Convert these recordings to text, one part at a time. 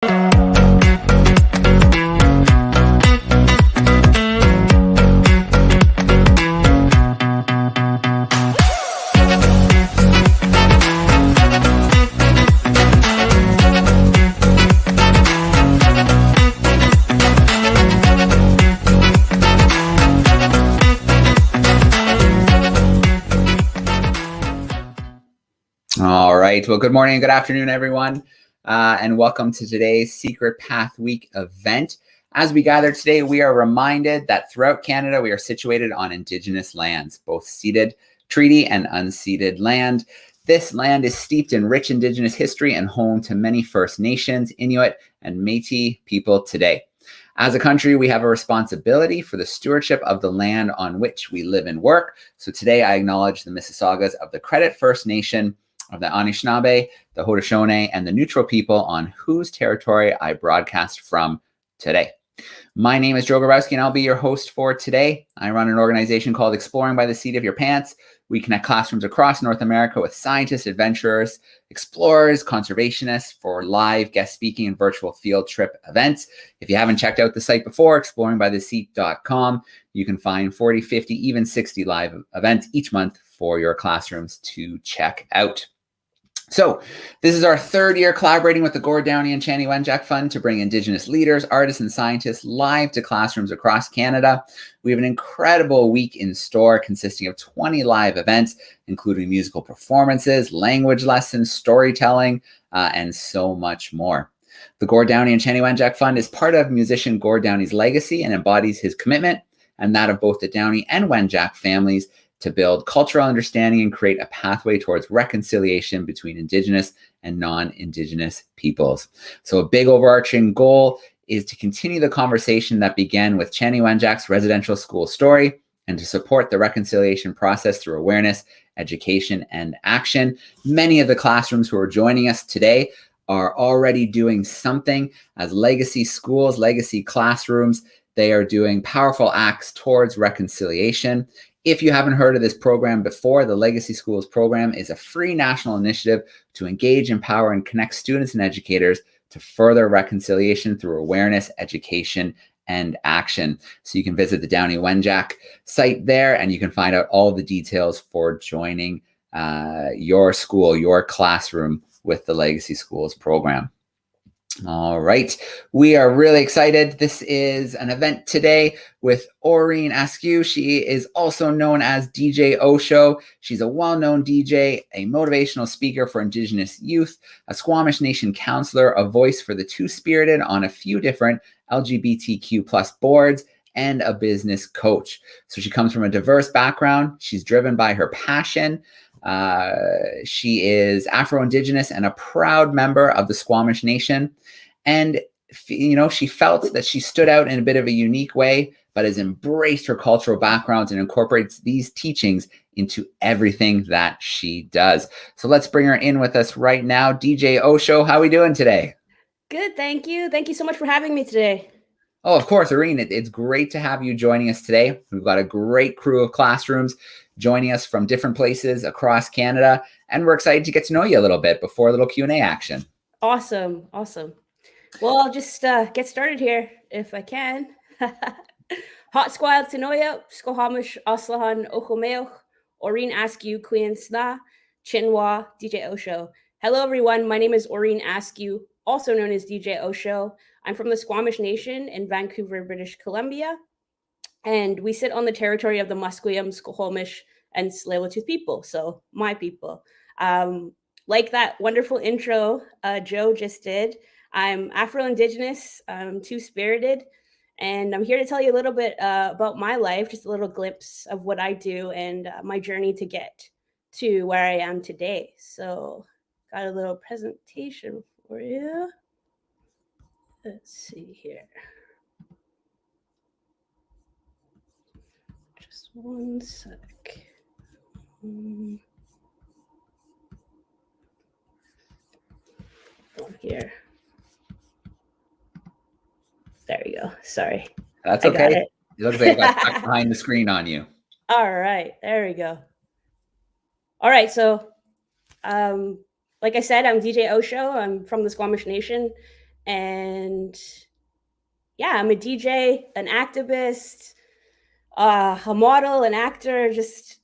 All right. Well, good morning and good afternoon, everyone, and welcome to today's Secret Path Week event. As we gather today, we are reminded that throughout Canada, we are situated on Indigenous lands, both ceded treaty and unceded land. This land is steeped in rich Indigenous history and home to many First Nations, Inuit, and Métis people today. As a country, we have a responsibility for the stewardship of the land on which we live and work. So today, I acknowledge the Mississaugas of the Credit First Nation, of the Anishinaabe, the Haudenosaunee, and the neutral people on whose territory I broadcast from today. My name is Joe Grabowski, and I'll be your host for today. I run an organization called Exploring by the Seat of Your Pants. We connect classrooms across North America with scientists, adventurers, explorers, conservationists for live guest speaking and virtual field trip events. If you haven't checked out the site before, exploringbytheseat.com, you can find 40, 50, even 60 live events each month for your classrooms to check out. So this is our third year collaborating with the Gord Downie and Chanie Wenjack Fund to bring Indigenous leaders, artists, and scientists live to classrooms across Canada. We have an incredible week in store consisting of 20 live events, including musical performances, language lessons, storytelling, and so much more. The Gord Downie and Chanie Wenjack Fund is part of musician Gord Downie's legacy and embodies his commitment and that of both the Downie and Wenjack families to build cultural understanding and create a pathway towards reconciliation between Indigenous and non-Indigenous peoples. So a big overarching goal is to continue the conversation that began with Chanie Wenjack's residential school story and to support the reconciliation process through awareness, education, and action. Many of the classrooms who are joining us today are already doing something as legacy schools, legacy classrooms. They are doing powerful acts towards reconciliation. If you haven't heard of this program before, the Legacy Schools program is a free national initiative to engage, empower, and connect students and educators to further reconciliation through awareness, education, and action. So you can visit the Downie Wenjack site there, and you can find out all the details for joining your school, your classroom with the Legacy Schools program. All right, we are really excited. This is an event today with Orene Askew. She is also known as DJ Osho. She's a well-known DJ, a motivational speaker for Indigenous youth, a Squamish Nation councillor, a voice for the two-spirited on a few different LGBTQ plus boards, and a business coach. So she comes from a diverse background. She's driven by her passion. She is Afro-Indigenous and a proud member of the Squamish Nation. And, you know, she felt that she stood out in a bit of a unique way, but has embraced her cultural backgrounds and incorporates these teachings into everything that she does. So let's bring her in with us right now. DJ Osho, how are we doing today? Good, thank you. Thank you so much for having me today. Oh, of course, Orene, it's great to have you joining us today. We've got a great crew of classrooms joining us from different places across Canada, and we're excited to get to know you a little bit before a little Q&A action. Awesome, awesome. Well, I'll just get started here if I can. Hot squad tinoya, Squamish Aslahan Ochomeoch, Orene Askew, Queen Sna, Chinwa, DJ Osho. Hello, everyone. My name is Orene Askew, also known as DJ Osho. I'm from the Squamish Nation in Vancouver, British Columbia, and we sit on the territory of the Musqueam, Squamish, and Tsleil-Waututh people, so my people. Like that wonderful intro Joe just did, I'm Afro-Indigenous, I'm two-spirited, and I'm here to tell you a little bit about my life, just a little glimpse of what I do and my journey to get to where I am today. So got a little presentation for you. Let's see here. Just one sec. Here. There you go. Sorry. That's okay. It looks like I got back behind the screen on you. All right. There we go. All right. So, like I said, I'm DJ Osho. I'm from the Squamish Nation. And yeah, I'm a DJ, an activist, a model, an actor, just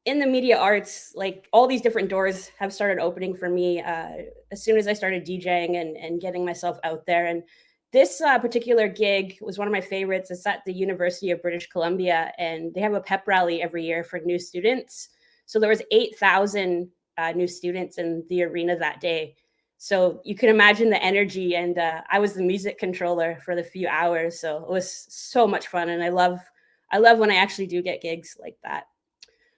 in the media arts. Like, all these different doors have started opening for me as soon as I started DJing and getting myself out there. And this particular gig was one of my favorites. It's at the University of British Columbia, and they have a pep rally every year for new students. So there was 8,000 new students in the arena that day. So you can imagine the energy, and I was the music controller for the few hours. So it was so much fun, and I love when I actually do get gigs like that.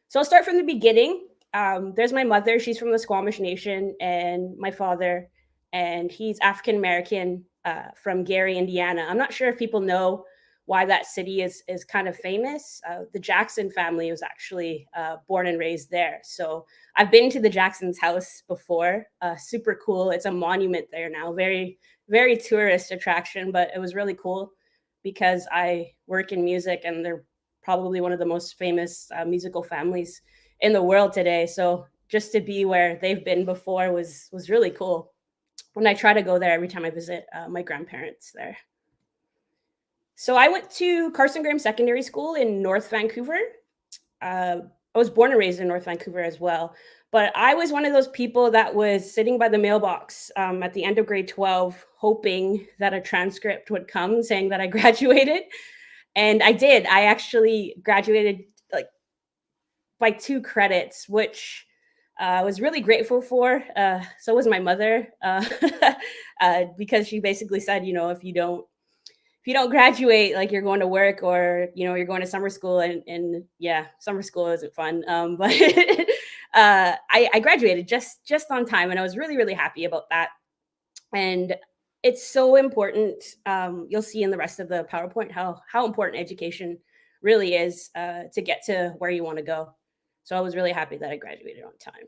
So I'll start from the beginning. There's my mother. She's from the Squamish Nation, and my father, and he's African American from Gary, Indiana. I'm not sure if people know why that city is kind of famous. The Jackson family was actually born and raised there. So I've been to the Jackson's house before. Super cool. It's a monument there now. Very, very tourist attraction, but it was really cool because I work in music, and they're probably one of the most famous musical families in the world today. So just to be where they've been before was really cool. And I try to go there every time I visit my grandparents there. So I went to Carson Graham Secondary School in North Vancouver. I was born and raised in North Vancouver as well. But I was one of those people that was sitting by the mailbox at the end of grade 12, hoping that a transcript would come saying that I graduated. And I did. I actually graduated like by 2 credits, which I was really grateful for. So was my mother, because she basically said, if you don't graduate, like, you're going to work, or you're going to summer school, and yeah, summer school isn't fun. But I graduated just on time, and I was really, really happy about that. And it's so important. You'll see in the rest of the PowerPoint how important education really is to get to where you want to go. So I was really happy that I graduated on time.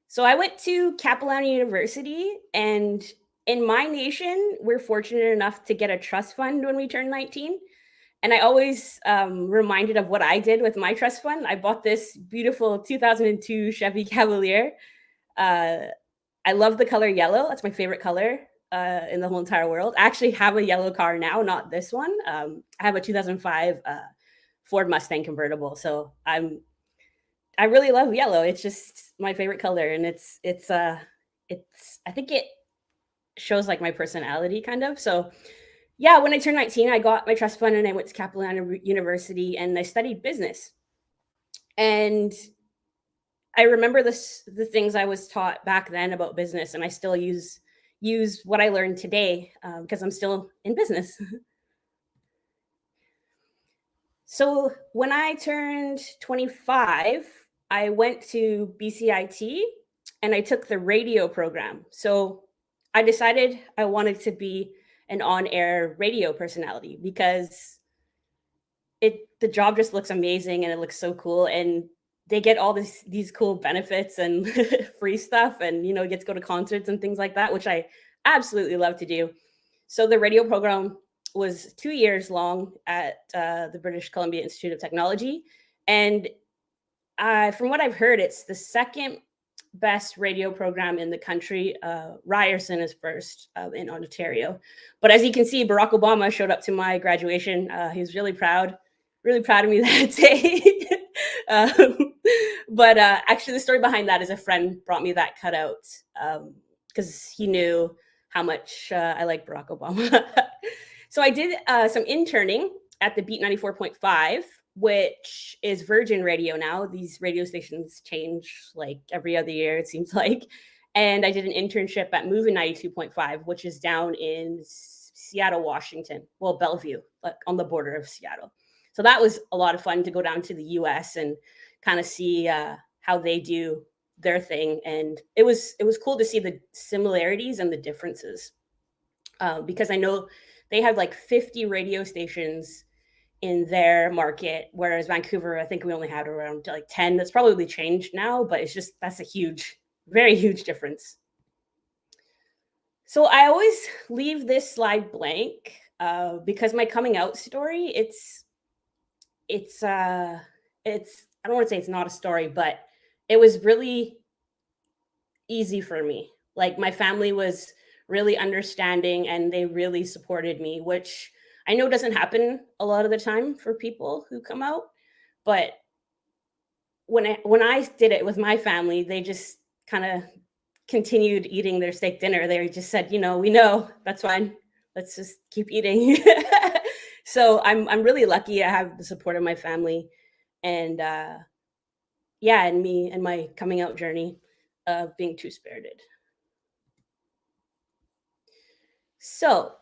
So I went to Capilano University, and in my nation, we're fortunate enough to get a trust fund when we turn 19. And I always reminded of what I did with my trust fund. I bought this beautiful 2002 Chevy Cavalier. I love the color yellow. That's my favorite color in the whole entire world. I actually have a yellow car now, not this one. I have a 2005 Ford Mustang convertible. So I really love yellow. It's just my favorite color, and it's I think it shows like my personality kind of. So yeah, when I turned 19, I got my trust fund, and I went to Capilano University, and I studied business. And I remember the things I was taught back then about business, and I still use what I learned today because I'm still in business. So when I turned 25, I went to BCIT, and I took the radio program. So I decided I wanted to be an on-air radio personality because the job just looks amazing, and it looks so cool, and they get all these cool benefits and free stuff, and get to go to concerts and things like that, which I absolutely love to do. So the radio program was 2 years long at the British Columbia Institute of Technology, and from what I've heard, it's the second best radio program in the country. Ryerson is first in Ontario. But as you can see, Barack Obama showed up to my graduation. He was really proud of me that day. But actually, the story behind that is a friend brought me that cutout because he knew how much I like Barack Obama. So I did some interning at the Beat 94.5, which is Virgin Radio now. These radio stations change like every other year, it seems like. And I did an internship at Movin 92.5, which is down in Seattle, Washington. Well, Bellevue, like on the border of Seattle. So that was a lot of fun to go down to the US and kind of see how they do their thing. And it was cool to see the similarities and the differences because I know they had like 50 radio stations in their market, whereas Vancouver, I think we only had around like 10. That's probably changed now, but that's a very huge difference. So I always leave this slide blank because my coming out story, it's I don't want to say it's not a story, but it was really easy for me. Like, my family was really understanding, and they really supported me, which I know doesn't happen a lot of the time for people who come out. But when I did it with my family, they just kind of continued eating their steak dinner. They just said, we know, that's fine. Let's just keep eating. So I'm really lucky I have the support of my family, and and me and my coming out journey of being two-spirited. So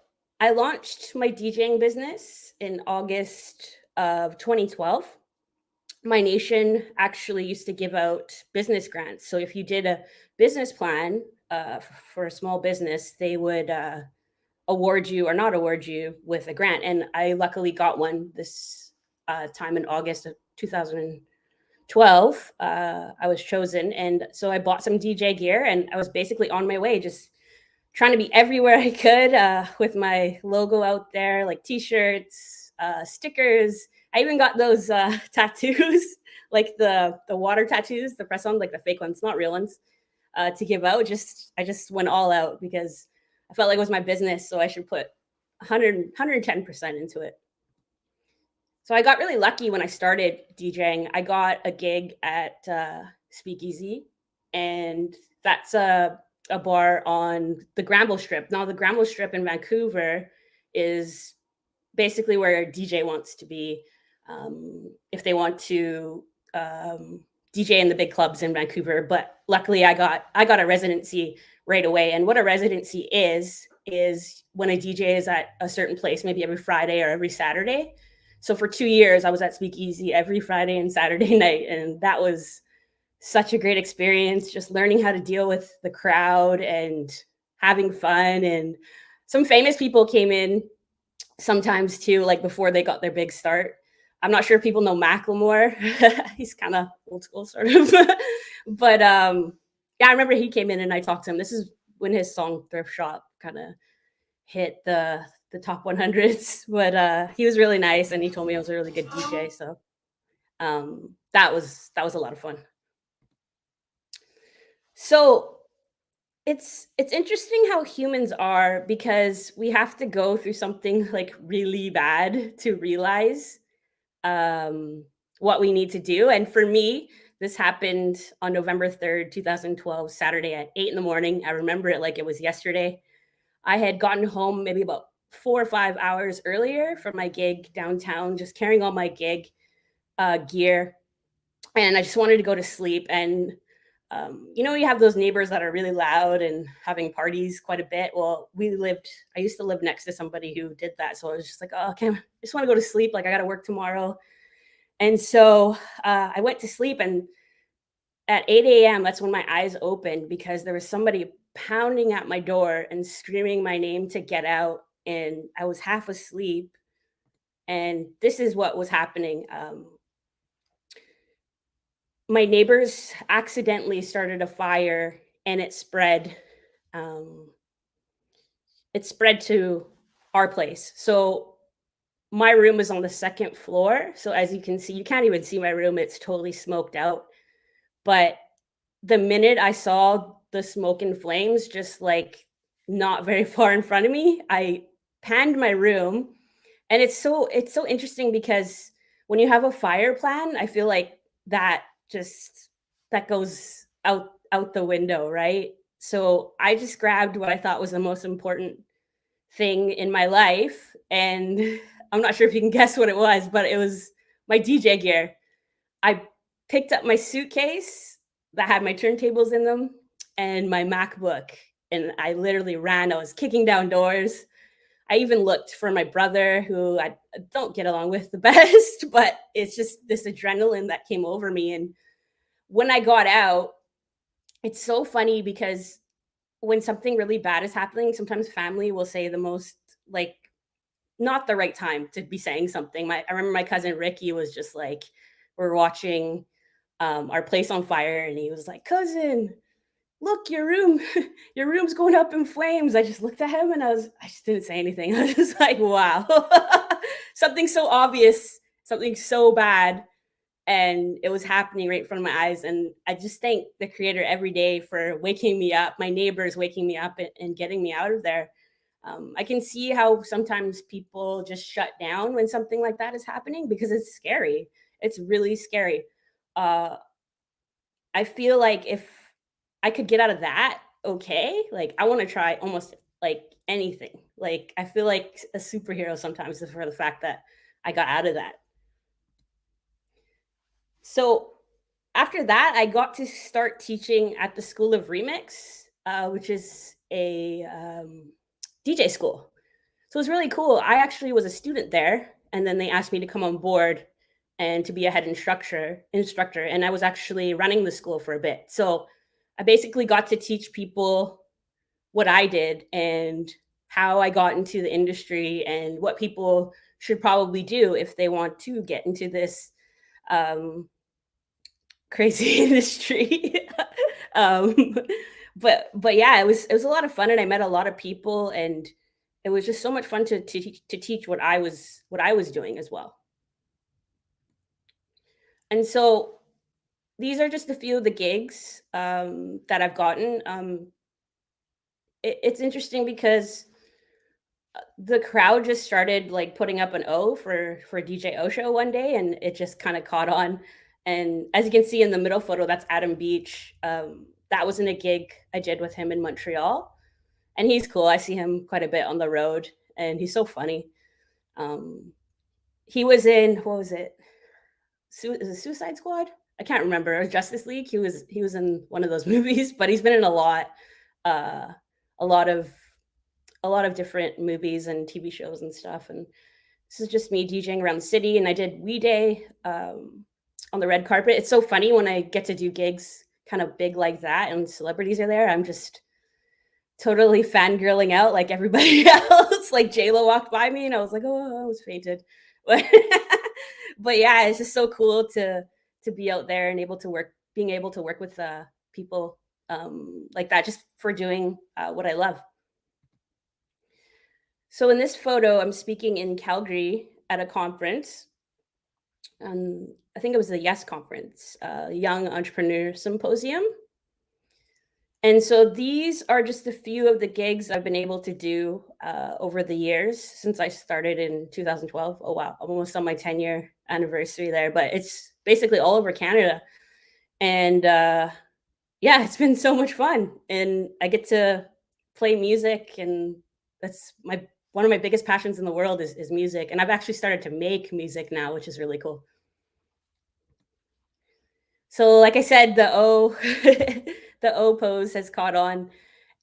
I launched my DJing business in August of 2012. My nation actually used to give out business grants. So if you did a business plan for a small business, they would award you or not award you with a grant. And I luckily got one this time in August of 2012. I was chosen. And so I bought some DJ gear, and I was basically on my way, just trying to be everywhere I could with my logo out there, like t-shirts, stickers. I even got those tattoos, like the water tattoos, the press on, like the fake ones, not real ones, to give out. I just went all out because I felt like it was my business, so I should put 110% into it. So I got really lucky when I started DJing. I got a gig at Speakeasy, and that's a bar on the Granville Strip. Now, the Granville Strip in Vancouver is basically where a DJ wants to be if they want to DJ in the big clubs in Vancouver. But luckily, I got a residency right away. And what a residency is when a DJ is at a certain place, maybe every Friday or every Saturday. So for 2 years, I was at Speakeasy every Friday and Saturday night, and that was such a great experience, just learning how to deal with the crowd and having fun. And some famous people came in sometimes too, like before they got their big start. I'm not sure if people know Macklemore. He's kind of old school, sort of. But yeah, I remember he came in and I talked to him. This is when his song Thrift Shop kind of hit the top 100s. But he was really nice, and he told me I was a really good DJ. So that was a lot of fun. So it's interesting how humans are, because we have to go through something like really bad to realize what we need to do. And for me, this happened on November 3rd, 2012, Saturday at 8 a.m. I remember it like it was yesterday. I had gotten home maybe about 4 or 5 hours earlier from my gig downtown, just carrying all my gig gear. And I just wanted to go to sleep. And you have those neighbors that are really loud and having parties quite a bit. Well, I used to live next to somebody who did that. So I was just like, oh, okay, I just want to go to sleep. Like, I got to work tomorrow. And so I went to sleep, and at 8 a.m., that's when my eyes opened, because there was somebody pounding at my door and screaming my name to get out. And I was half asleep. And this is what was happening. My neighbors accidentally started a fire, and it spread. It spread to our place. So my room is on the second floor. So as you can see, you can't even see my room. It's totally smoked out. But the minute I saw the smoke and flames, just like not very far in front of me, I panned my room. And it's so interesting, because when you have a fire plan, I feel like that goes out the window, right? So I just grabbed what I thought was the most important thing in my life, and I'm not sure if you can guess what it was, but it was my DJ gear. I picked up my suitcase that had my turntables in them and my MacBook, and I literally ran. I was kicking down doors. I even looked for my brother, who I don't get along with the best, but it's just this adrenaline that came over me. And when I got out, it's so funny, because when something really bad is happening, sometimes family will say the most, like, not the right time to be saying something. I remember my cousin Ricky was just like, we're watching our place on fire, and he was like, cousin, look, your room's going up in flames. I just looked at him, and I just didn't say anything. I was just like, wow. Something so obvious, something so bad, and it was happening right in front of my eyes. And I just thank the creator every day for waking me up, my neighbors waking me up and getting me out of there. I can see how sometimes people just shut down when something like that is happening because it's scary. It's really scary. Uh, I feel like if I could get out of that, okay, like I want to try almost like anything. Like I feel like a superhero sometimes for the fact that I got out of that. So after that, I got to start teaching at the School of Remix, which is a DJ school. So it was really cool. I actually was a student there, and then they asked me to come on board and to be a head instructor, and I was actually running the school for a bit. So I basically got to teach people what I did and how I got into the industry and what people should probably do if they want to get into this crazy industry. um, but yeah, it was a lot of fun, and I met a lot of people, and it was just so much fun to teach what I was doing as well. And so these are just a few of the gigs that I've gotten. It's interesting because the crowd just started like putting up an O for DJ Osho one day, and it just kind of caught on. And as you can see in the middle photo, that's Adam Beach. That was in a gig I did with him in Montreal, and he's cool. I see him quite a bit on the road, and he's so funny. Um, he was in, what was it? Is it Suicide Squad? I can't remember. Or Justice League. He was in one of those movies, but he's been in uh, a lot of a lot of different movies and TV shows and stuff. And this is just me DJing around the city. And I did We Day on the red carpet. It's so funny when I get to do gigs kind of big like that and celebrities are there. I'm just totally fangirling out like everybody else. Like J-Lo walked by me and I was like, oh, I was fainted. But yeah, it's just so cool to be out there and being able to work with people like that, just for doing what I love. So in this photo, I'm speaking in Calgary at a conference. I think it was the Yes Conference, Young Entrepreneur Symposium. And so these are just a few of the gigs I've been able to do over the years since I started in 2012. Oh, wow. I'm almost on my 10-year anniversary there, but it's basically all over Canada. And yeah, it's been so much fun. And I get to play music, and that's one of my biggest passions in the world is music. And I've actually started to make music now, which is really cool. So like I said, the O the O pose has caught on.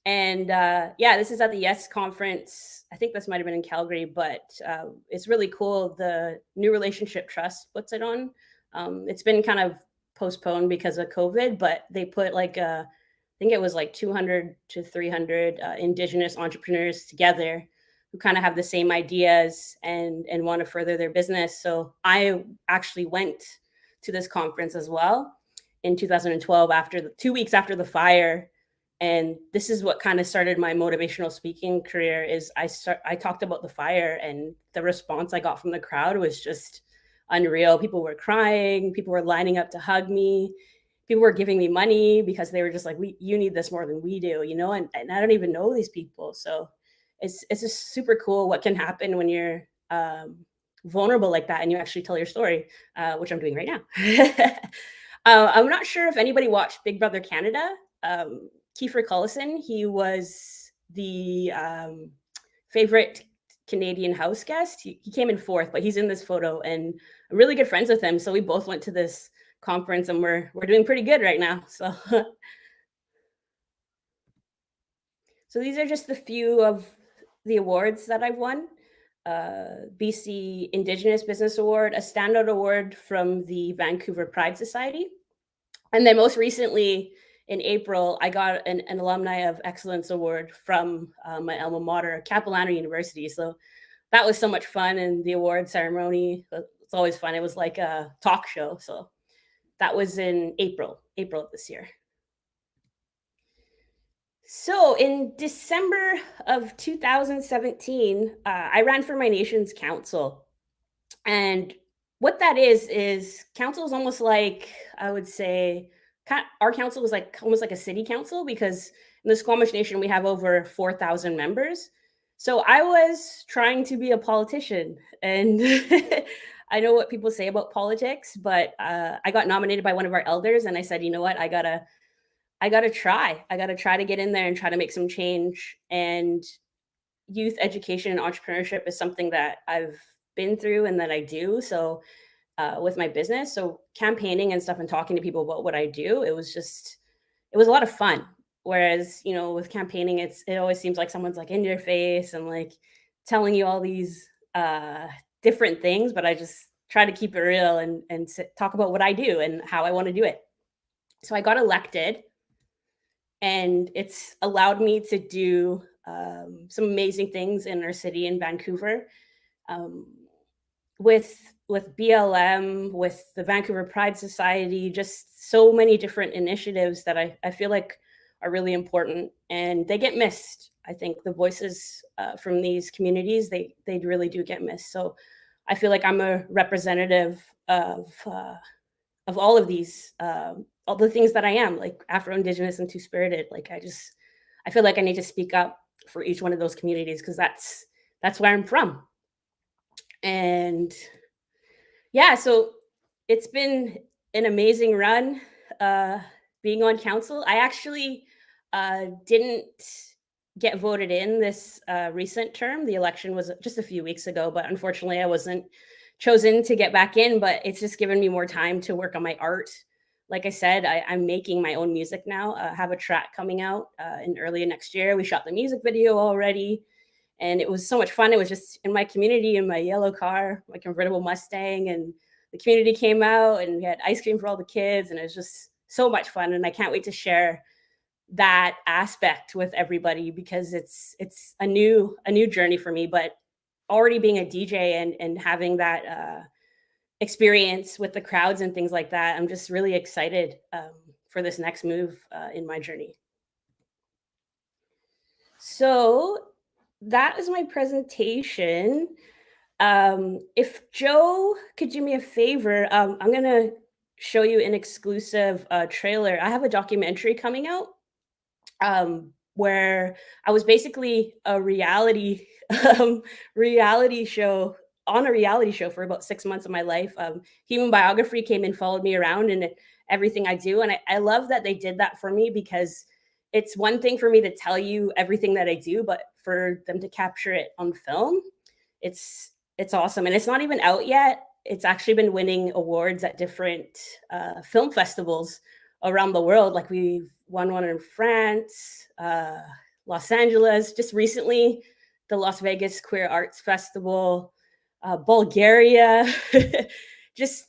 And yeah, this is at the Yes Conference. I think this might have been in Calgary, but it's really cool. The New Relationship Trust puts it on. It's been kind of postponed because of COVID, but they put I think it was like 200 to 300 Indigenous entrepreneurs together who kind of have the same ideas and want to further their business. So I actually went to this conference as well in 2012 after 2 weeks after the fire. And this is what kind of started my motivational speaking career. Is I talked about the fire, and the response I got from the crowd was just unreal. People were crying, people were lining up to hug me, people were giving me money because they were just like, you need this more than we do, and I don't even know these people. So it's just super cool what can happen when you're vulnerable like that and you actually tell your story, which I'm doing right now. I'm not sure if anybody watched Big Brother Canada. Kiefer Cullison, he was the favorite Canadian house guest. He came in fourth, but he's in this photo, and I'm really good friends with him. So we both went to this conference, and we're doing pretty good right now. So, so these are just a few of the awards that I've won. BC Indigenous Business Award, a standout award from the Vancouver Pride Society, and then most recently, in April, I got an Alumni of Excellence Award from my alma mater, Capilano University. So that was so much fun. And the award ceremony, it's always fun. It was like a talk show. So that was in April of this year. So in December of 2017, I ran for my nation's council. And what that is council is almost like, I would say, our council is like almost like a city council, because in the Squamish Nation we have over 4,000 members. So I was trying to be a politician, and I know what people say about politics, but I got nominated by one of our elders, and I said, you know what, I gotta try to get in there and try to make some change. And youth education and entrepreneurship is something that I've been through and that I do. So with my business, so campaigning and stuff and talking to people about what I do, it was a lot of fun. Whereas, with campaigning, it always seems like someone's like in your face and like telling you all these different things, but I just try to keep it real and talk about what I do and how I want to do it. So I got elected, and it's allowed me to do some amazing things in our city in Vancouver, um, with BLM, with the Vancouver Pride Society, just so many different initiatives that I feel like are really important, and they get missed. I think the voices from these communities, they really do get missed. So I feel like I'm a representative of all of these, all the things that I am, like Afro-Indigenous and Two-Spirited. Like I feel like I need to speak up for each one of those communities, because that's where I'm from. And yeah, so it's been an amazing run being on council. I actually didn't get voted in this recent term. The election was just a few weeks ago, but unfortunately I wasn't chosen to get back in, but it's just given me more time to work on my art. Like I said, I'm making my own music now. I have a track coming out in early next year. We shot the music video already, and it was so much fun. It was just in my community in my yellow car, my convertible Mustang, and the community came out and we had ice cream for all the kids, and it was just so much fun. And I can't wait to share that aspect with everybody, because it's a new journey for me. But already being a DJ and having that experience with the crowds and things like that, I'm just really excited for this next move in my journey. So that is my presentation. If Joe could do me a favor, I'm gonna show you an exclusive trailer. I have a documentary coming out where I was basically a reality show on a reality show for about 6 months of my life. Human Biography came and followed me around and everything I do, and I love that they did that for me, because it's one thing for me to tell you everything that I do, but for them to capture it on film, it's awesome. And it's not even out yet. It's actually been winning awards at different film festivals around the world. Like we've won one in France, Los Angeles, just recently, the Las Vegas Queer Arts Festival, Bulgaria. Just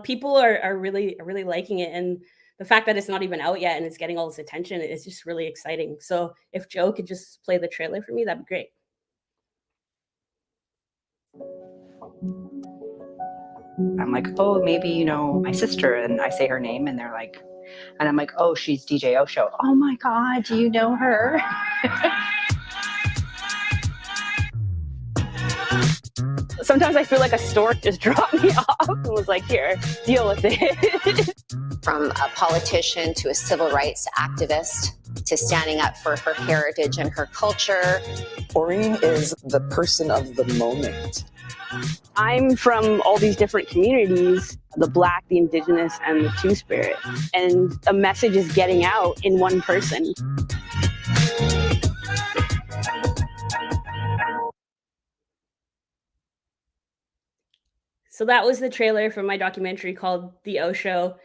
people are really liking it. And the fact that it's not even out yet and it's getting all this attention is just really exciting. So if Joe could just play the trailer for me, that'd be great. I'm like, oh, maybe you know my sister, and I say her name, and they're like, and I'm like, oh, she's DJ Osho. Oh my God, do you know her? Sometimes I feel like a stork just dropped me off and was like, here, deal with it. From a politician to a civil rights activist to standing up for her heritage and her culture. Orene is the person of the moment. I'm from all these different communities, the Black, the Indigenous, and the Two-Spirit. And a message is getting out in one person. So that was the trailer for my documentary called The O Show.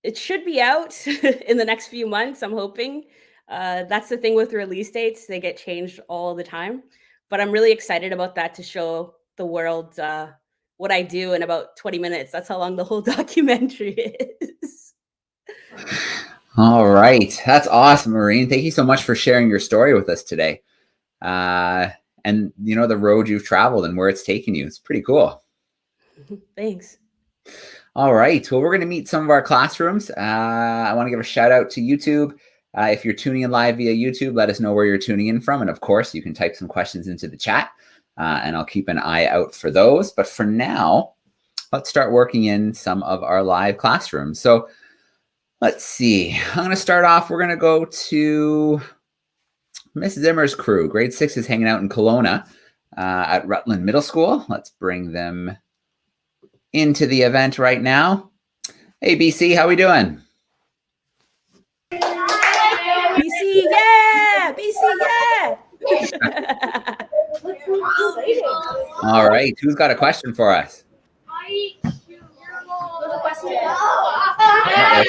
It should be out in the next few months, I'm hoping. That's the thing with release dates, they get changed all the time. But I'm really excited about that, to show the world what I do in about 20 minutes. That's how long the whole documentary is. All right. That's awesome, Orene. Thank you so much for sharing your story with us today. And you know, the road you've traveled and where it's taken you. It's pretty cool. Thanks. All right. Well, we're going to meet some of our classrooms. I want to give a shout out to YouTube. If you're tuning in live via YouTube, let us know where you're tuning in from. And of course, you can type some questions into the chat. and I'll keep an eye out for those. But for now, let's start working in some of our live classrooms. So let's see. I'm going to start off. We're going to go to Miss Zimmer's crew. Grade 6 is hanging out in Kelowna at Rutland Middle School. Let's bring them into the event right now. Hey, BC, how we doing? BC, yeah! BC, yeah! All right. Who's got a question for us? There's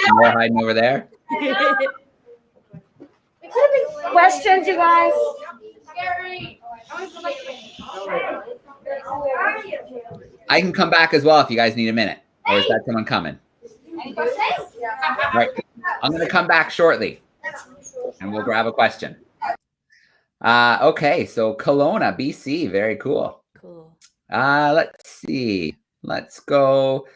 some more hiding over there. Questions, you guys? I can come back as well if you guys need a minute. Or is that someone coming? All right. I'm going to come back shortly and we'll grab a question. Okay. So Kelowna, BC. Very cool. Cool. Let's see. Let's go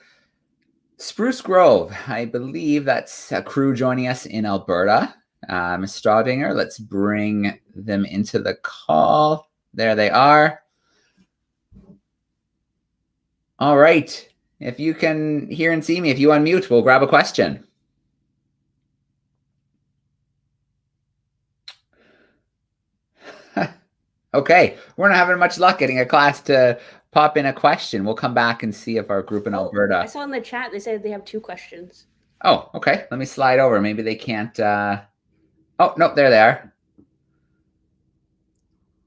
Spruce Grove. I believe that's a crew joining us in Alberta. Ms. Straudinger, let's bring them into the call. There they are. All right. If you can hear and see me, if you unmute, we'll grab a question. Okay. We're not having much luck getting a class to pop in a question. We'll come back and see if our group in Alberta. I saw in the chat they said they have 2 questions. Oh, okay. Let me slide over. Maybe they can't. Oh, no, there they are.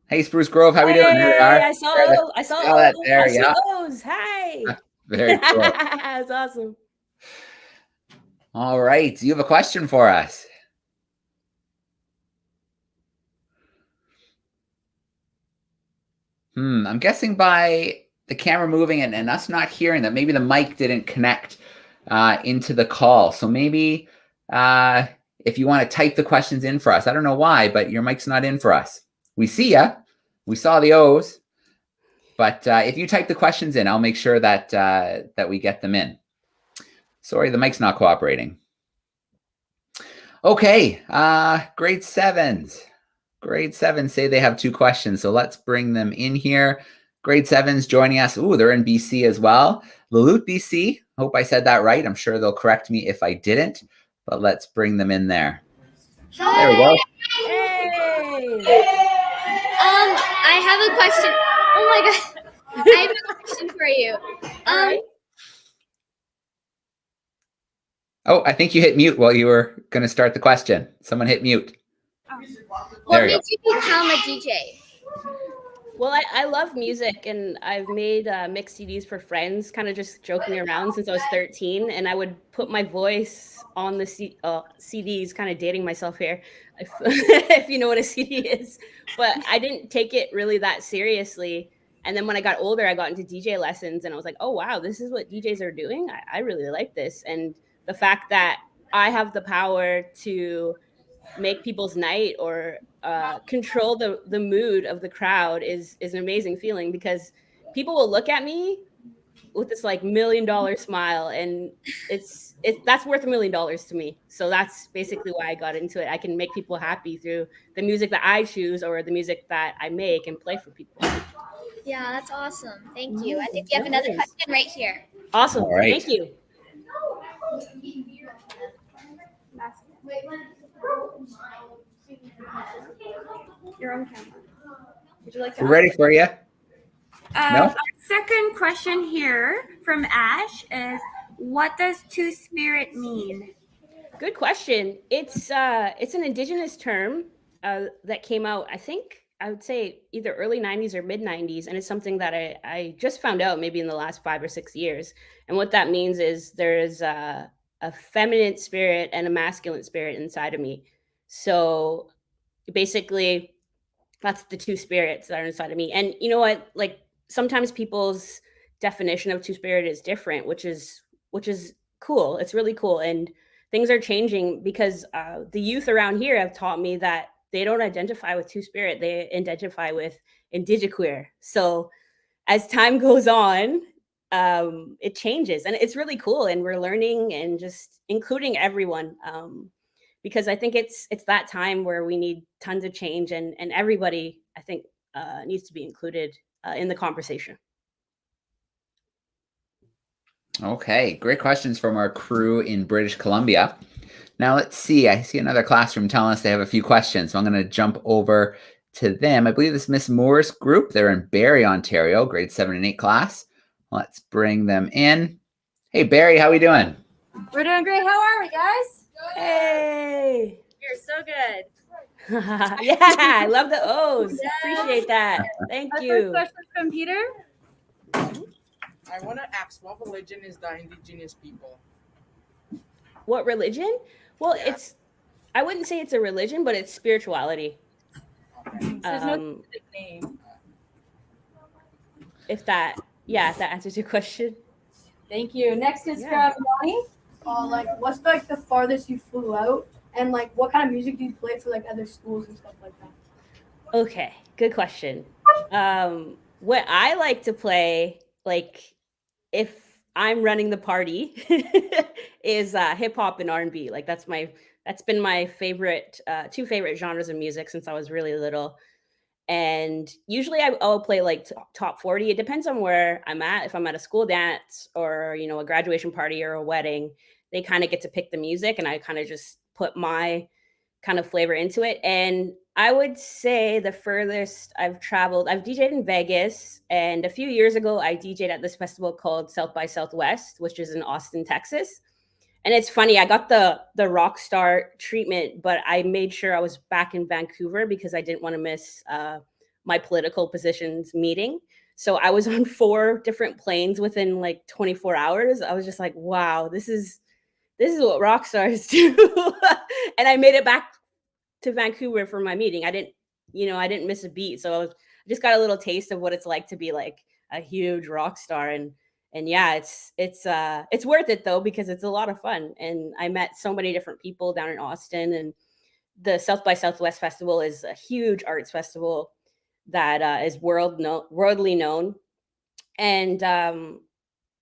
Hey, Spruce Grove, how we doing? There they are. I saw those. I saw that those. there, I saw yeah. those. Hey. Very cool. That's awesome. All right. You have a question for us. I'm guessing by the camera moving and us not hearing that maybe the mic didn't connect into the call. So maybe if you want to type the questions in for us. I don't know why, but your mic's not in for us. We see ya. We saw the O's. But if you type the questions in, I'll make sure that that we get them in. Sorry, the mic's not cooperating. Okay, grade 7s. Grade 7 say they have 2 questions, so let's bring them in here. Grade 7s joining us. Ooh, they're in BC as well. Lelut, BC. Hope I said that right. I'm sure they'll correct me if I didn't, but let's bring them in there. There we go. Hey. I have a question. Oh my god. I have a question for you. Oh, I think you hit mute while you were going to start the question. Someone hit mute. What made you become a DJ? Well, I love music, and I've made mixed CDs for friends, kind of just joking around since I was 13. And I would put my voice on the CDs, kind of dating myself here, if you know what a CD is. But I didn't take it really that seriously. And then when I got older, I got into DJ lessons, and I was like, oh, wow, this is what DJs are doing. I really like this. And the fact that I have the power to make people's night or control the mood of the crowd is an amazing feeling, because people will look at me with this like $1 million smile, and that's worth $1 million to me. So that's basically why I got into it. I can make people happy through the music that I choose or the music that I make and play for people. Yeah, that's awesome. Thank you. I think you have another question right here. Awesome. All right. Thank you. You're on camera. Would you like to? We're ready for you. No? Our second question here from Ash is, what does two-spirit mean? Good question. It's an Indigenous term that came out, I think, I would say either early 90s or mid 90s. And it's something that I just found out maybe in the last 5 or 6 years. And what that means is there's a feminine spirit and a masculine spirit inside of me. So basically, that's the 2 spirits that are inside of me. And you know what? Like sometimes people's definition of 2-spirit is different, which is cool. It's really cool. And things are changing because the youth around here have taught me that they don't identify with 2-spirit. They identify with indigiqueer. So as time goes on, it changes, and it's really cool. And we're learning and just including everyone, because I think it's that time where we need tons of change, and everybody, I think, needs to be included in the conversation. Okay, great questions from our crew in British Columbia. Now let's see. I see another classroom telling us they have a few questions, so I'm going to jump over to them. I believe this Miss Moore's group. They're in Barrie, Ontario, grade 7 and 8 class. Let's bring them in. Hey, Barrie, how are we doing? We're doing great. How are we, guys? Hey. You're so good. Yeah, I love the O's. Yes. Appreciate that. Thank Our you. first question from Peter. I want to ask, what religion is the Indigenous people? What religion? Well, I wouldn't say it's a religion, but it's spirituality. There's no specific name. If that answers your question. Thank you. Next is from Lonnie. Like, what's like the farthest you flew out, and like what kind of music do you play for like other schools and stuff like that? Okay, good question. What I like to play, like if I'm running the party, is hip hop and R&B. Like that's been my favorite, two favorite genres of music since I was really little. And usually I'll play like top 40. It depends on where I'm at. If I'm at a school dance or, a graduation party or a wedding, they kind of get to pick the music and I kind of just put my kind of flavor into it. And I would say the furthest I've traveled, I've DJed in Vegas. And a few years ago, I DJed at this festival called South by Southwest, which is in Austin, Texas. And it's funny, I got the rock star treatment, but I made sure I was back in Vancouver because I didn't want to miss my political positions meeting. So I was on 4 different planes within like 24 hours. I was just like, wow, this is what rock stars do. And I made it back to Vancouver for my meeting. I didn't miss a beat. So I just got a little taste of what it's like to be like a huge rock star. And yeah, it's worth it though, because it's a lot of fun. And I met so many different people down in Austin, and the South by Southwest Festival is a huge arts festival that is worldly known. And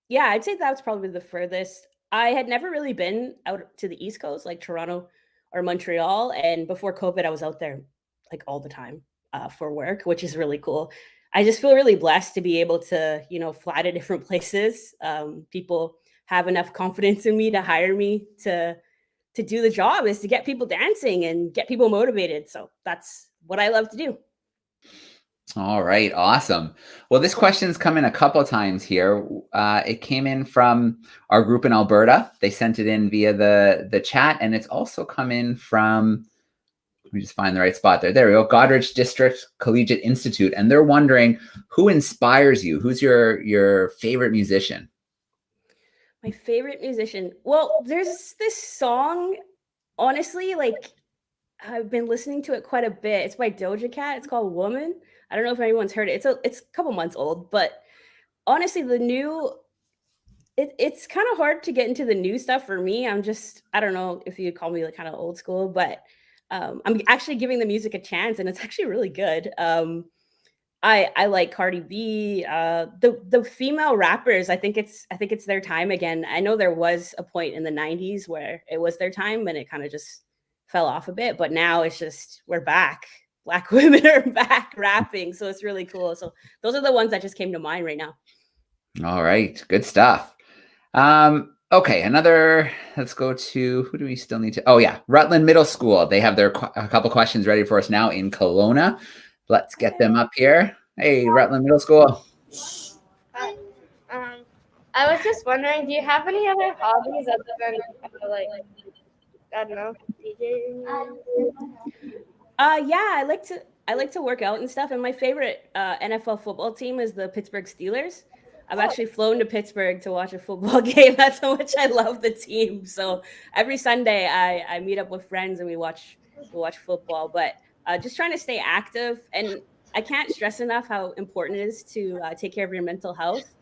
yeah, I'd say that was probably the furthest. I had never really been out to the East Coast, like Toronto or Montreal. And before COVID, I was out there like all the time for work, which is really cool. I just feel really blessed to be able to, fly to different places. People have enough confidence in me to hire me to do the job, is to get people dancing and get people motivated. So that's what I love to do. All right. Awesome. Well, this question's come in a couple of times here. It came in from our group in Alberta. They sent it in via the chat, and it's also come in from, let me just find the right spot there. There we go. Goderich District Collegiate Institute. And they're wondering, who inspires you? Who's your favorite musician? My favorite musician. Well, there's this song, honestly, like I've been listening to it quite a bit. It's by Doja Cat. It's called Woman. I don't know if anyone's heard it. It's a couple months old, but honestly, it's kind of hard to get into the new stuff for me. I don't know if you'd call me like kind of old school, but I'm actually giving the music a chance, and it's actually really good. I like Cardi B, the female rappers. I think it's their time again. I know there was a point in the 90s where it was their time and it kind of just fell off a bit, but now it's just, we're back. Black women are back rapping. So it's really cool. So those are the ones that just came to mind right now. All right. Good stuff. Okay. Let's go to, who do we still need to? Oh yeah. Rutland Middle School. They have a couple questions ready for us now in Kelowna. Let's get them up here. Hey, Rutland Middle School. Hi. I was just wondering, do you have any other hobbies other than like, I don't know, DJing? Yeah, I like to work out and stuff. And my favorite NFL football team is the Pittsburgh Steelers. I've actually flown to Pittsburgh to watch a football game. That's how much I love the team. So every Sunday I meet up with friends and we watch football. But just trying to stay active. And I can't stress enough how important it is to take care of your mental health.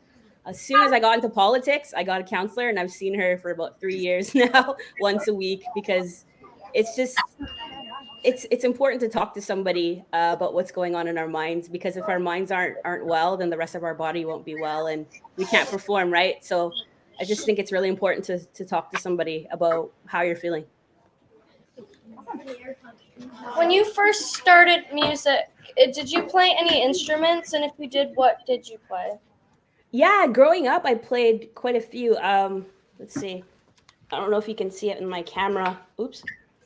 As soon as I got into politics, I got a counselor, and I've seen her for about 3 years now, once a week, because it's just, it's important to talk to somebody about what's going on in our minds, because if our minds aren't well, then the rest of our body won't be well and we can't perform, right? So I just think it's really important to talk to somebody about how you're feeling. when you first started music, did you play any instruments? And if you did, what did you play? Yeah, growing up, I played quite a few. Let's see. I don't know if you can see it in my camera. Oops.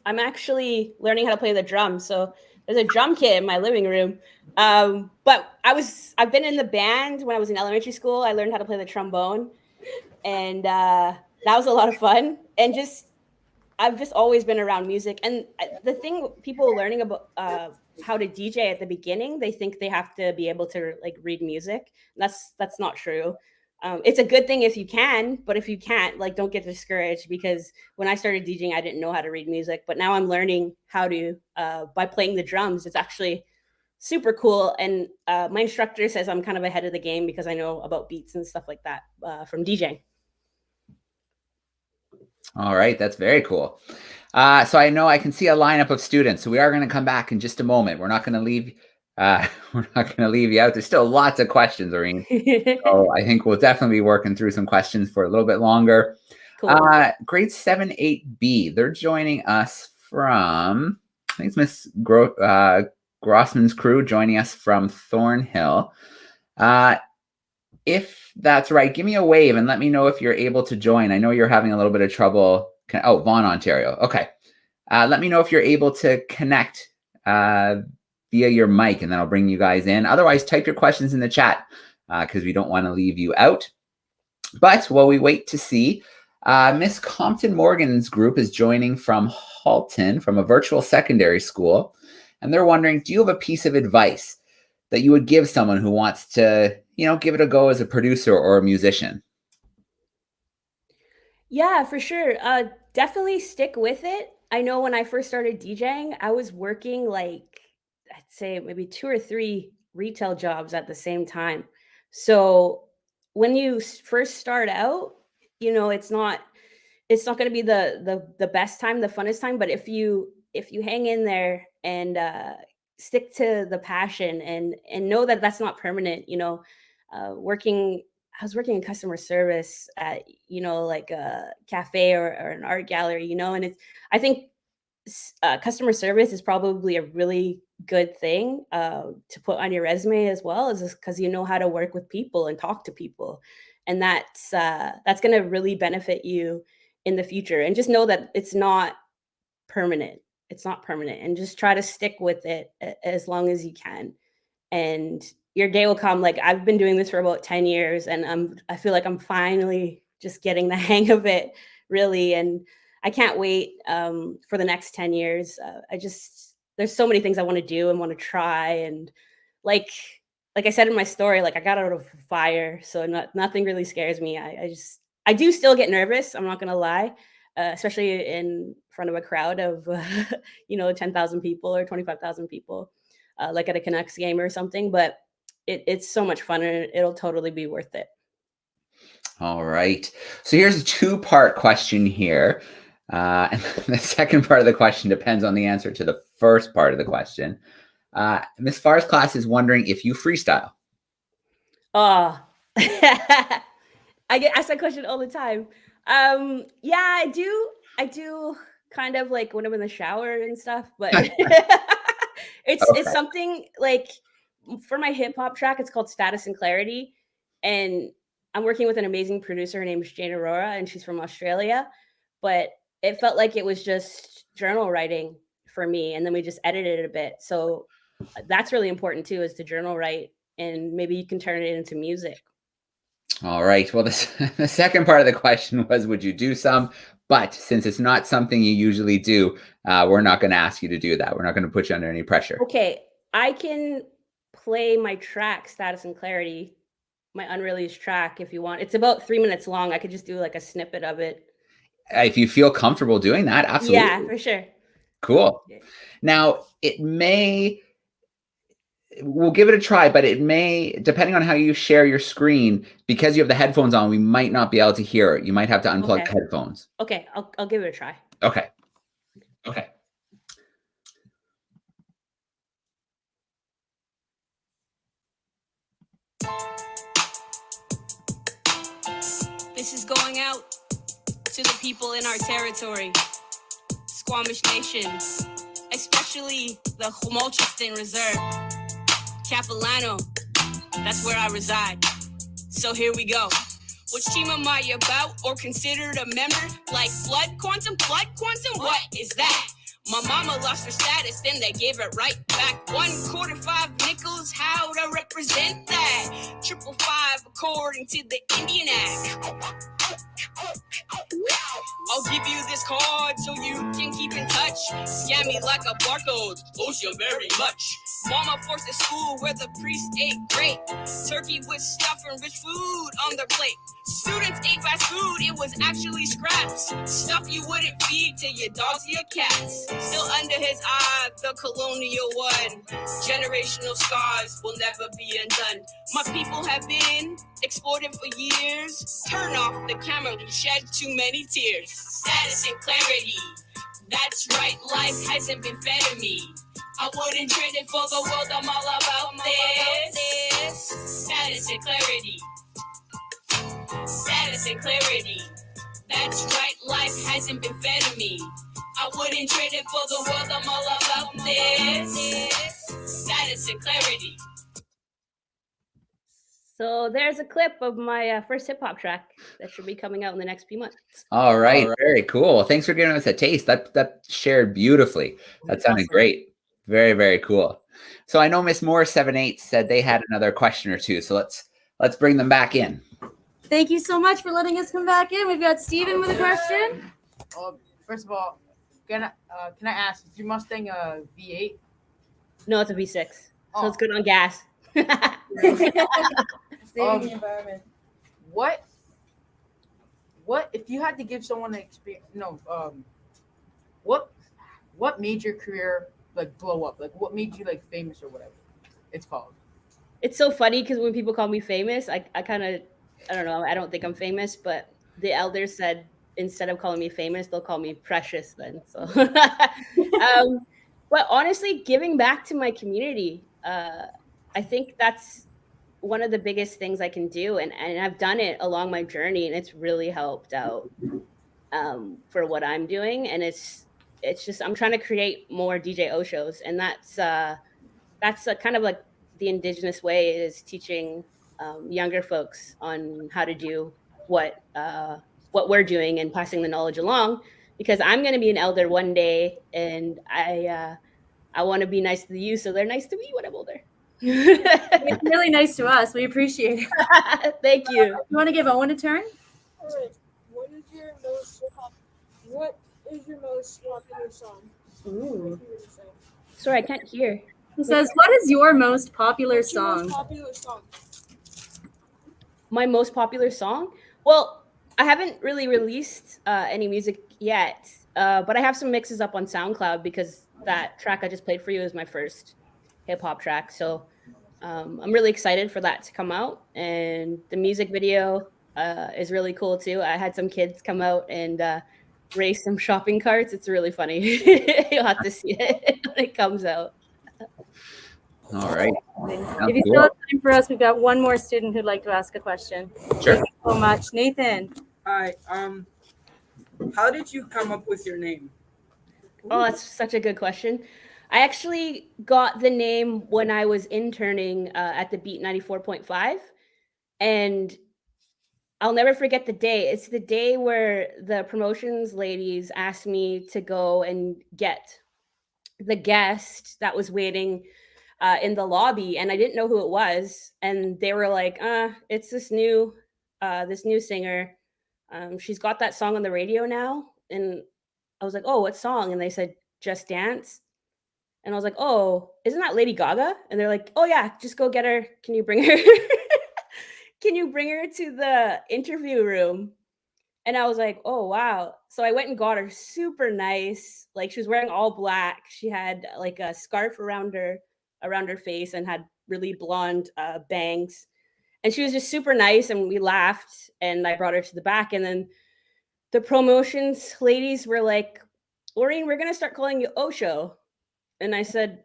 I'm actually learning how to play the drums. So there's a drum kit in my living room. But I've been in the band when I was in elementary school. I learned how to play the trombone, and that was a lot of fun. And I've just always been around music. And the thing, people learning about how to DJ at the beginning, they think they have to be able to like read music. That's not true. It's a good thing if you can, but if you can't, like, don't get discouraged, because when I started DJing, I didn't know how to read music, but now I'm learning how to by playing the drums. It's actually super cool. And my instructor says I'm kind of ahead of the game because I know about beats and stuff like that from DJing. All right, that's very cool. So I know I can see a lineup of students, so we are going to come back in just a moment. We're not going to leave. We're not going to leave you out. There's still lots of questions, Orene. So I think we'll definitely be working through some questions for a little bit longer. Cool. Grade 7, 8B. They're joining us from, I think it's Miss Grossman's crew joining us from Thornhill. If that's right, give me a wave and let me know if you're able to join. I know you're having a little bit of trouble. Oh, Vaughan, Ontario. Okay. Let me know if you're able to connect via your mic, and then I'll bring you guys in. Otherwise, type your questions in the chat because we don't want to leave you out. But while we wait to see, Miss Compton Morgan's group is joining from Halton, from a virtual secondary school. And they're wondering, do you have a piece of advice that you would give someone who wants to, give it a go as a producer or a musician? Yeah, for sure. Definitely stick with it. I know when I first started DJing, I was working like, I'd say maybe 2 or 3 retail jobs at the same time. So when you first start out, it's not going to be the best time, the funnest time. But if you hang in there and stick to the passion and know that that's not permanent, I was working in customer service at, like a cafe or an art gallery, and I think customer service is probably a really good thing to put on your resume as well, as because you know how to work with people and talk to people. And that's going to really benefit you in the future. And just know that it's not permanent. It's not permanent. And just try to stick with it as long as you can. And your day will come. Like, I've been doing this for about 10 years and I feel like I'm finally just getting the hang of it, really. And I can't wait for the next 10 years. There's so many things I want to do and want to try. And like I said in my story, like, I got out of a fire, so nothing really scares me. I do still get nervous. I'm not going to lie, especially in front of a crowd of, 10,000 people or 25,000 people, like at a Canucks game or something. But it's so much fun and it'll totally be worth it. All right. So here's a 2-part question here. And the second part of the question depends on the answer to the first part of the question. Miss Farr's class is wondering if you freestyle. Oh, I get asked that question all the time. Yeah, I do kind of, like, when I'm in the shower and stuff, but it's something like, for my hip hop track, it's called Status and Clarity. And I'm working with an amazing producer. Her name is Jane Aurora, and she's from Australia. But it felt like it was just journal writing for me. And then we just edited it a bit. So that's really important too, is to journal write, and maybe you can turn it into music. All right. Well, the second part of the question was, would you do some? But since it's not something you usually do, we're not going to ask you to do that. We're not going to put you under any pressure. Okay. I can play my track, Status and Clarity, my unreleased track, if you want. It's about 3 minutes long. I could just do like a snippet of it. If you feel comfortable doing that, absolutely. Yeah, for sure. Cool. Now, we'll give it a try, but it may, depending on how you share your screen, because you have the headphones on, we might not be able to hear it. You might have to unplug the headphones. Okay, I'll give it a try. Okay. This is going out to the people in our territory, Squamish Nation. especially the Humboldt Reserve. Capilano, that's where I reside. So here we go. Which team am I about or considered a member? Like blood quantum, what is that? My mama lost her status, then they gave it right back. 1 5 nickels, how to represent that? 555 according to the Indian Act. I'll give you this card so you can keep in touch. Scan me like a barcode, owes you very much. Mama forced a school where the priest ate great. Turkey with stuff and rich food on their plate. Students ate fast food, it was actually scraps. Stuff you wouldn't feed to your dogs or your cats. Still under his eye, the colonial one. Generational scars will never be undone. My people have been exploited for years. Turn off the camera, we shed too many tears. Status and clarity, that's right, life hasn't been fed to me. I wouldn't trade it for the world, I'm all about this. Status and clarity. Status and clarity. That's right, life hasn't been fed to me. I wouldn't trade it for the world, I'm all about this. Status and clarity. So there's a clip of my first hip hop track that should be coming out in the next few months. All right. Very cool. Thanks for giving us a taste. That shared beautifully. That sounded awesome. Great. Very, very cool. So I know Miss Moore 7-8 said they had another question or two. So let's bring them back in. Thank you so much for letting us come back in. We've got Steven with a question. First of all, can I ask, is your Mustang a V8? No, it's a V6. So it's good on gas. Saving the environment. What if you had to give someone an experience? What made your career like blow up? Like what made you like famous or whatever it's called? It's so funny because when people call me famous, I kind of, I don't know, I don't think I'm famous, but the elders said instead of calling me famous, they'll call me precious then. So, but honestly, giving back to my community, I think that's one of the biggest things I can do. And I've done it along my journey and it's really helped out for what I'm doing. And it's just, I'm trying to create more DJO shows. And that's kind of like the Indigenous way is teaching younger folks on how to do what we're doing and passing the knowledge along, because I'm going to be an elder one day and I want to be nice to the youth. So they're nice to me when I'm older. It's really nice to us. We appreciate it. Thank you. You want to give Owen a turn? All right. What is your most popular song? Ooh. Sorry, I can't hear. He says, what is your most popular song? Most popular song? My most popular song? Well, I haven't really released any music yet, but I have some mixes up on SoundCloud because that track I just played for you is my first hip hop track. So I'm really excited for that to come out. And the music video is really cool too. I had some kids come out and race some shopping carts. It's really funny. You'll have to see it when it comes out. All right. If you still have time for us, we've got one more student who'd like to ask a question. Sure. Thank you so much. Nathan. Hi. How did you come up with your name? Oh, that's such a good question. I actually got the name when I was interning at the Beat 94.5. And I'll never forget the day. It's the day where the promotions ladies asked me to go and get the guest that was waiting in the lobby, and I didn't know who it was. And they were like, it's this new singer. She's got that song on the radio now. And I was like, oh, what song? And they said, Just Dance. And I was like, oh, isn't that Lady Gaga? And they're like, oh yeah, just go get her. Can you bring her? Can you bring her to the interview room? And I was like, oh, wow. So I went and got her, super nice. Like she was wearing all black. She had like a scarf around her face and had really blonde bangs. And she was just super nice. And we laughed and I brought her to the back. And then the promotions ladies were like, Orene, we're going to start calling you Osho. And I said,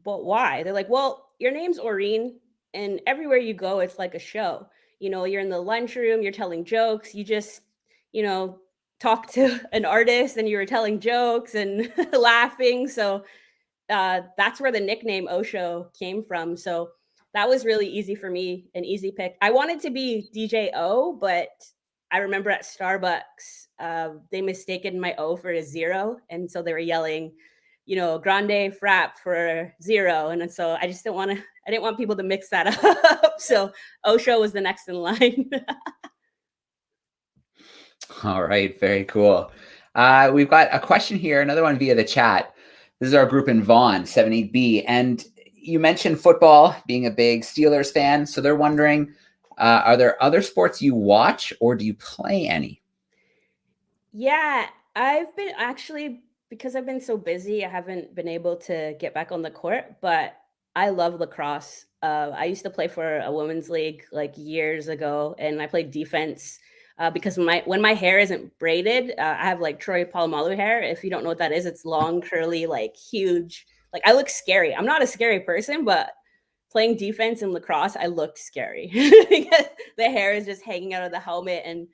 but why? They're like, well, your name's Orene. And everywhere you go, it's like a show. You know, you're in the lunchroom, you're telling jokes. You just, you know, talk to an artist and you were telling jokes and laughing. So that's where the nickname Osho came from. So that was really easy for me, an easy pick. I wanted to be DJ O, but I remember at Starbucks, they mistaken my O for a zero. And so they were yelling, you know, grande frap for zero. And so I just I didn't want people to mix that up. So Osho was the next in line. All right, very cool. We've got a question here, another one via the chat. This is our group in Vaughan, 78B. And you mentioned football, being a big Steelers fan. So they're wondering, are there other sports you watch or do you play any? Yeah, I've been actually, because I've been so busy, I haven't been able to get back on the court, but I love lacrosse. I used to play for a women's league like years ago, and I played defense because when my hair isn't braided, I have like Troy Polamalu hair. If you don't know what that is, it's long, curly, like huge. Like I look scary. I'm not a scary person, but playing defense in lacrosse, I looked scary. Because the hair is just hanging out of the helmet, and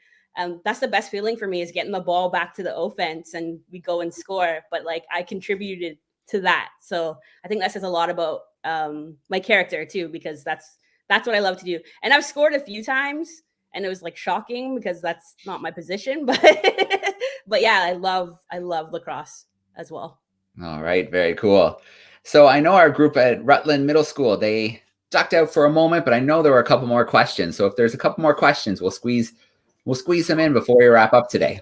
that's the best feeling for me, is getting the ball back to the offense and we go and score. But like I contributed to that, so I think that says a lot about my character too, because that's what I love to do. And I've scored a few times, and it was like shocking because that's not my position. But but yeah, I love lacrosse as well. All right, very cool. So I know our group at Rutland Middle School, they ducked out for a moment, but I know there were a couple more questions. So if there's a couple more questions, we'll squeeze them in before we wrap up today.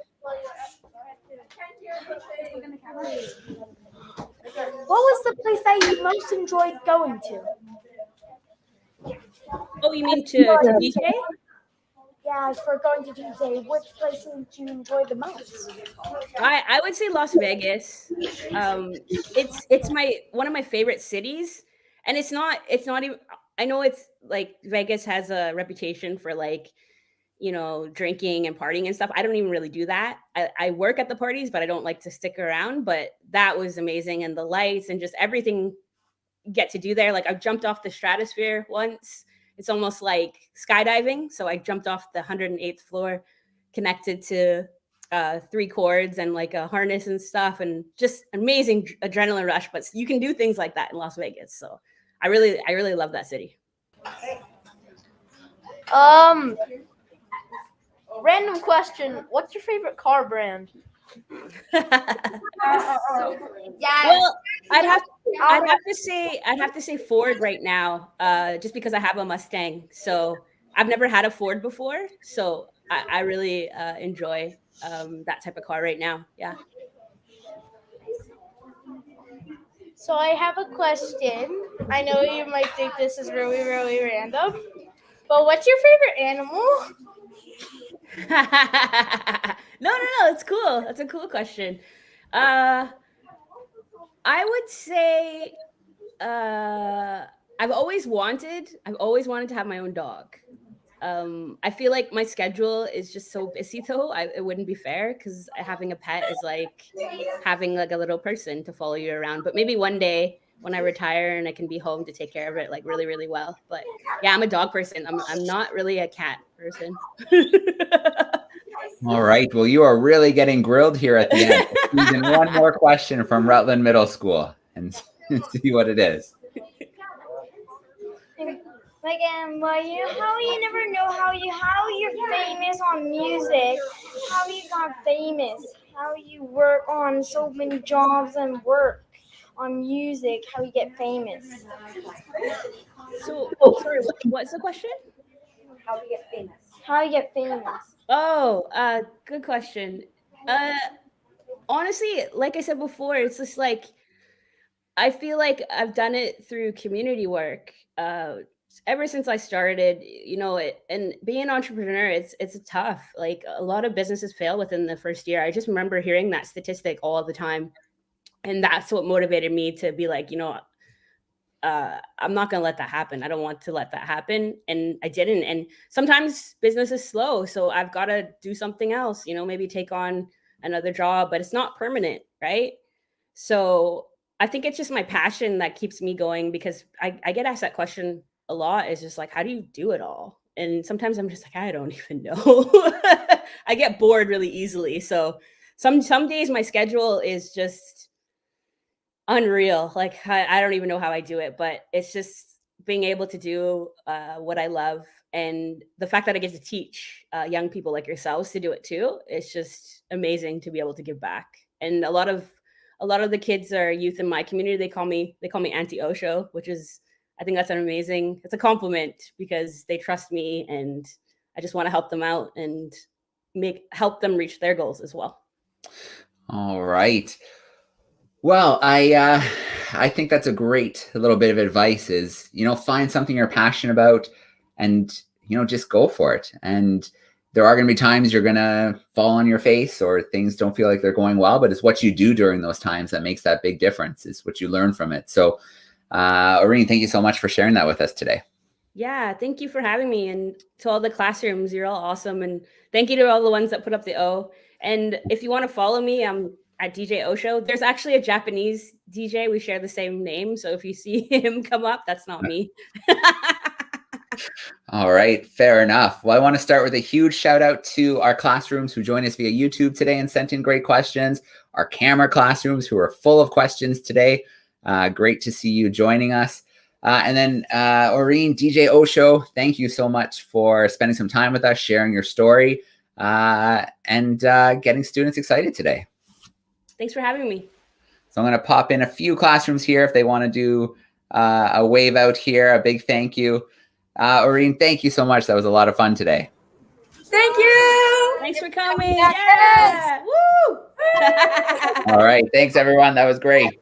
What was the place that you most enjoyed going to? Oh, you mean to DJ? Yeah, for going to DJ, which place did you enjoy the most? I would say Las Vegas. It's one of my favorite cities, and it's not even. I know it's like Vegas has a reputation for like, you know, drinking and partying and stuff. I don't even really do that. I work at the parties, but I don't like to stick around. But that was amazing, and the lights and just everything you get to do there. Like I jumped off the stratosphere once. It's almost like skydiving. So I jumped off the 108th floor, connected to 3 cords and like a harness and stuff, and just amazing adrenaline rush. But you can do things like that in Las Vegas. So I really love that city. Random question. What's your favorite car brand? Well, I'd have to say Ford right now, just because I have a Mustang. So I've never had a Ford before, so I really enjoy that type of car right now. Yeah. So I have a question. I know you might think this is really, really random, but what's your favorite animal? No, it's cool. That's a cool question. I would say I've always wanted to have my own dog. I feel like my schedule is just so busy though. It wouldn't be fair, because having a pet is like having like a little person to follow you around. But maybe one day when I retire and I can be home to take care of it like really, really well. But yeah, I'm a dog person. I'm not really a cat person. All right. Well, you are really getting grilled here at the end. Squeeze in one more question from Rutland Middle School and see what it is. Like, how you never know how you're famous on music, how you got famous, how you work on so many jobs and work on music, how you get famous. So, sorry, what's the question? How you get famous. How you get famous. Oh, good question. Honestly, like I said before, it's just like I feel like I've done it through community work. Ever since I started, you know, and being an entrepreneur, it's tough. Like a lot of businesses fail within the first year. I just remember hearing that statistic all the time, and that's what motivated me to be like, you know, I'm not going to let that happen. I don't want to let that happen. And I didn't. And sometimes business is slow, so I've got to do something else, you know, maybe take on another job, but it's not permanent, right? So I think it's just my passion that keeps me going, because I get asked that question a lot. Is just like, how do you do it all? And sometimes I'm just like, I don't even know. I get bored really easily. So some days my schedule is just unreal. Like I don't even know how I do it, but it's just being able to do what I love, and the fact that I get to teach young people like yourselves to do it too. It's just amazing to be able to give back. And a lot of the kids are youth in my community. They call me Auntie Osho, which is, I think that's it's a compliment because they trust me, and I just want to help them out and help them reach their goals as well. All right. Well, I think that's a great little bit of advice is, find something you're passionate about and, just go for it. And there are going to be times you're going to fall on your face or things don't feel like they're going well, but it's what you do during those times that makes that big difference. It's what you learn from it. So, Orene, thank you so much for sharing that with us today. Yeah, thank you for having me. And to all the classrooms, you're all awesome. And thank you to all the ones that put up the O. And if you want to follow me, I'm at DJ Osho. There's actually a Japanese DJ. We share the same name. So if you see him come up, that's not me. All right, fair enough. Well, I want to start with a huge shout out to our classrooms who joined us via YouTube today and sent in great questions. Our camera classrooms who are full of questions today. Great to see you joining us. And then Orene, DJ Osho, thank you so much for spending some time with us, sharing your story, and getting students excited today. Thanks for having me. So I'm going to pop in a few classrooms here if they want to do a wave out here. A big thank you. Orene, thank you so much. That was a lot of fun today. Thank you. Thanks for coming. Yeah. Woo. All right. Thanks, everyone. That was great.